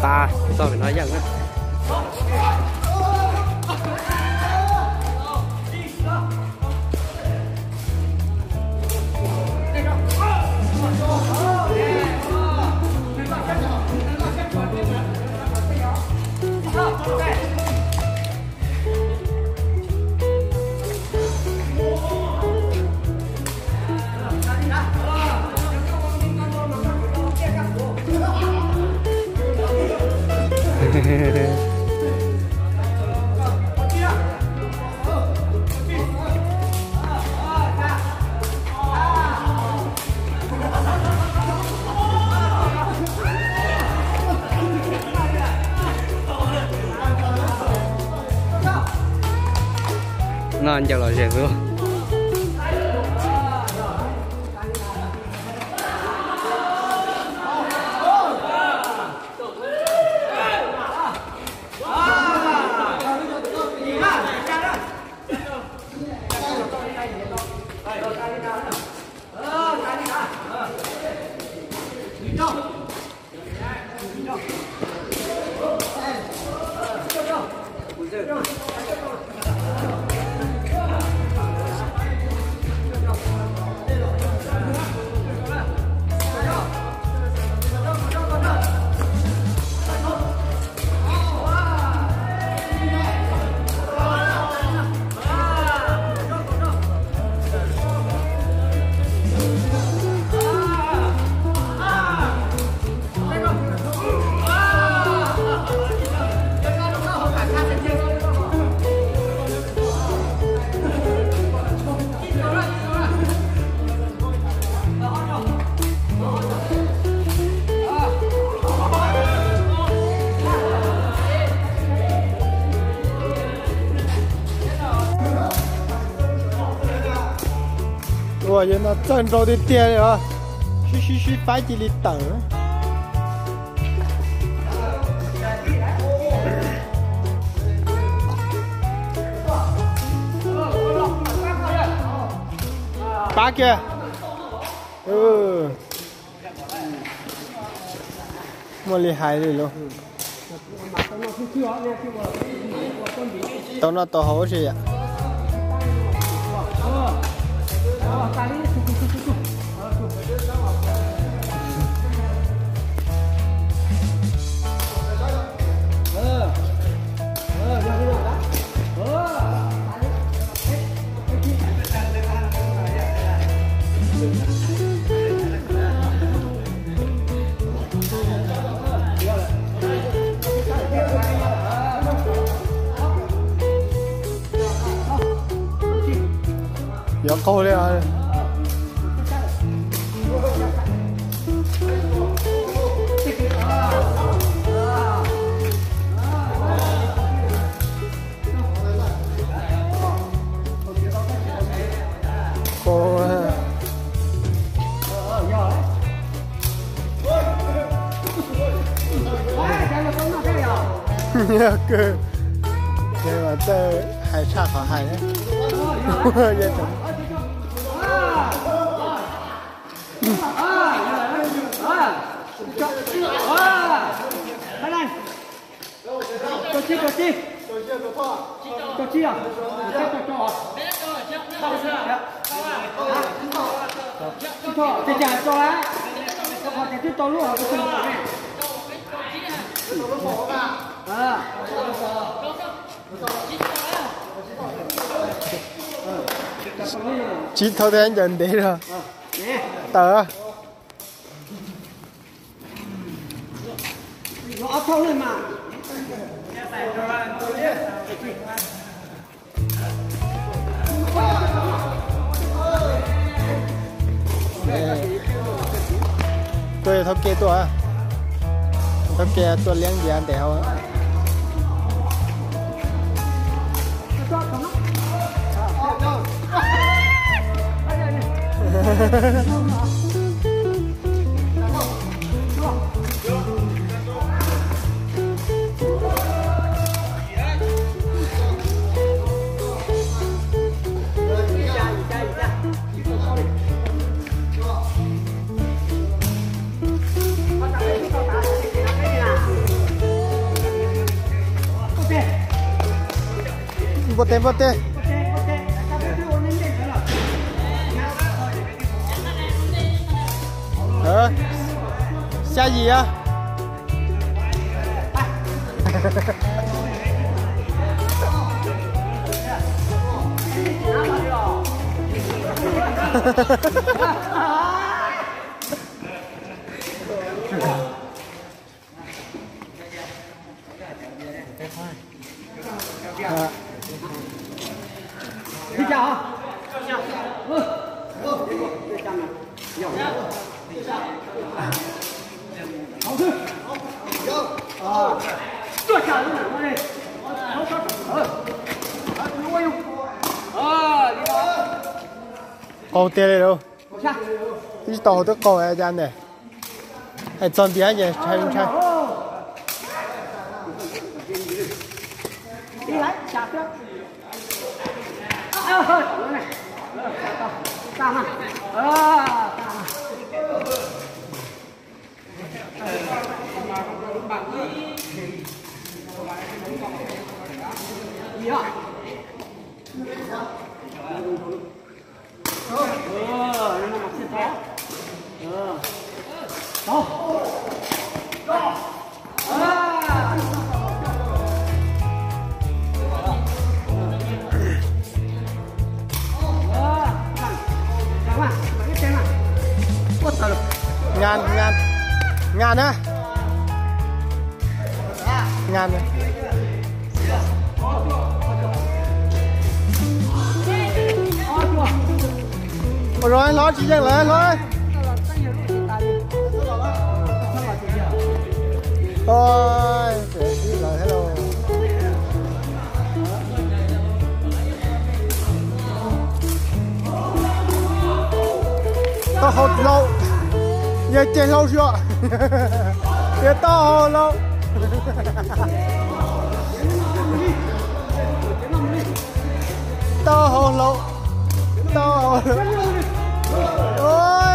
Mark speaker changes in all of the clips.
Speaker 1: ta tôi phải nói rằng á. Nó anh chào lời rèn luôn.
Speaker 2: Ủa vậy nó chân rồi đi tiền rồi, xí phải chỉ đi tờ. Ba kia. Mua lì hại đi luôn. Tao nó tao hổ gì ạ? Gió câu đấy à. Cô nhớ cơ nhưng mà tớ hay xa khỏi hay đấy. Vậy thôi. Chị thôi thì anh dần đi rồi. Tờ nó thôi lên mà. Tôi thóc kê tôi thóc kê tôi liếng gì anh đéo á. Bột tê bột tê. Xa gì á?
Speaker 1: Đi chào.
Speaker 2: Cầu tê đây đâu? Đi tàu tới cầu này ra này. Hay chọn tiếng gì? Trai không trai?
Speaker 1: Đi lấy, chào trước. Này. Cao mà. Gì ạ? Nhưng mà mặc xịt đó. Đó.
Speaker 2: Ngàn á. Ngàn này. Rồi lo chị dừng lại thôi. Thôi để chị lại hello. Tao hột lâu. Giờ chơi lâu chưa? Giờ to lâu. To hồ lâu. To hồ lâu. Ôi.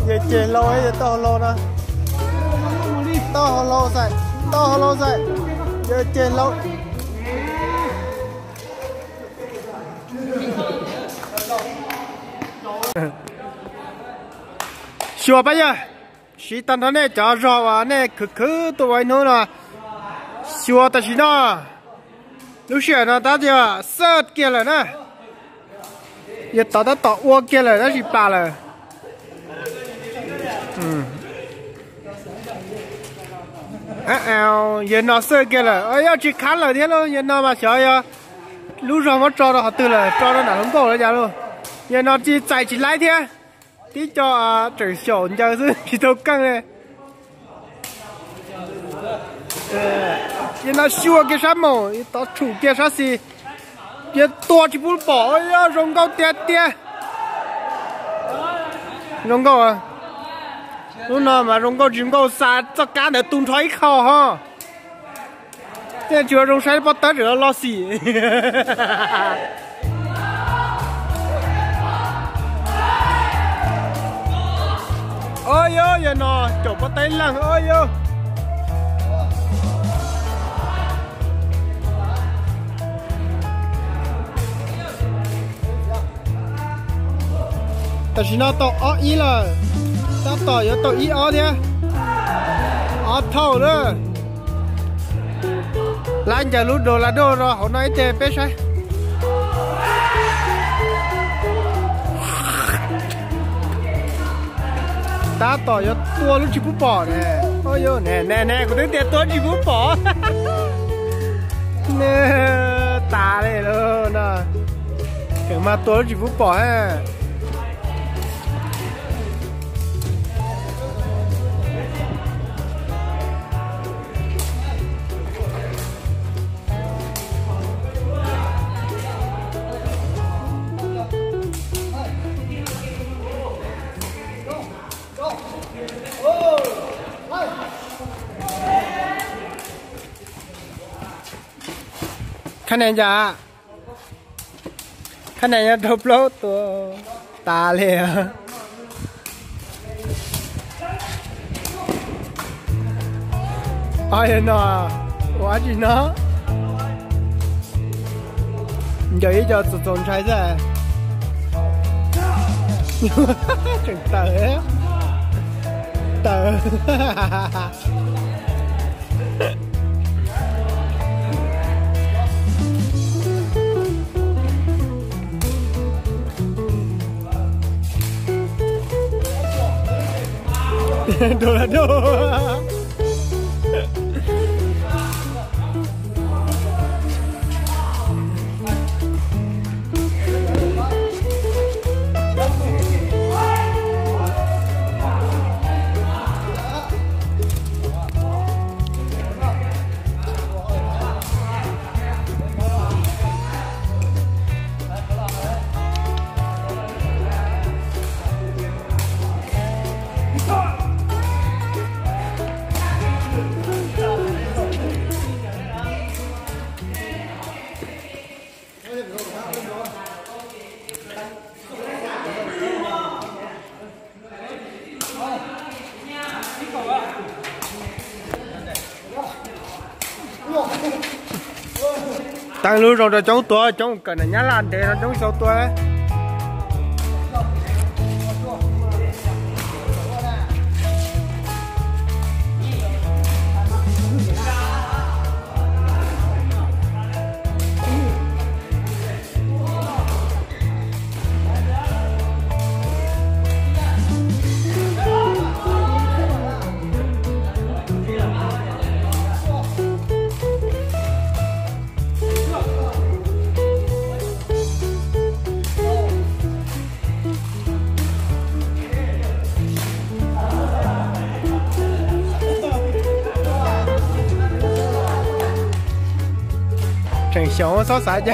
Speaker 2: Giờ chơi lâu ấy, giờ to hồ lâu nè. To hồ lâu dậy. To hồ lâu dậy. Giờ chơi lâu. Sure bây giờ chỉ tận thế này cho rõ và này cứ tụi nó là sure ta chỉ nó lúc xưa nó ta giờ sớt kia rồi nè giờ tao đã tao uo kia rồi nó chỉ ba rồi giờ nó sớt kia rồi ơi chỉ khán rồi thế luôn giờ nó mà sợ lúc rồi nó cho nó họ từ rồi cho nó nào không có rồi giờ luôn giờ nó chỉ chạy chỉ lái thế tí cho trời sổ cho chứ thì đâu căng này cái nó xua cái啥mồ tao chủ cái啥gì cái to chỉ bút bỏ ya rong cao tia tia rong cao à lúc nào mà rong cao chim cao xa cho cá để tung thoái khao ha cái chưa rong sai bắt tới rồi lo xì ôi yo giờ nó chụp bắt tay lăng ôi yo ta chỉ nó tao ó ý là ta tao yo tao ý ó thế ó thâu nữa lại giờ lúc đồ là đồ rồi họ nói tê bé sai ta tỏ cho tua lúc chỉ bút bỏ nè ôi yo nè có tiếng tiền tua chỉ bút bỏ nè ta đây luôn nè tưởng mà tua lúc chỉ bút bỏ ha khả năng dạ khả năng là đập lỗตัวตาเลยอ่ะai nó quá gì nó giờ ý cho tụi tụi trái ra chừng tờ đồ là đồ tăng lưu rồi chống tua chống cần là nhá lan để nó chống sâu tua thành sống xót xa chứ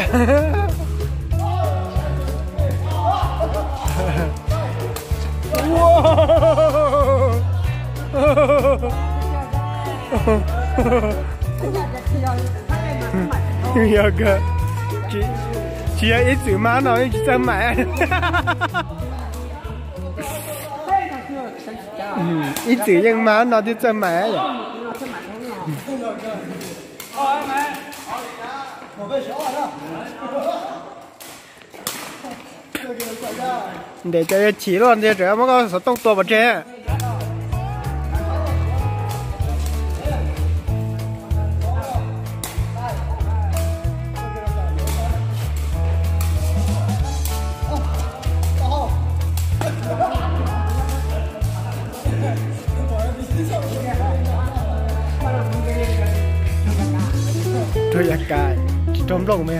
Speaker 2: chị ít chữ má nó chỉ chân mẹ ít chữ nhưng má nó đi chân mẹ rồi để cho chỉ luôn thì trẻ mới có số tông tua bật trẻ thôi cài trống lồng mẹ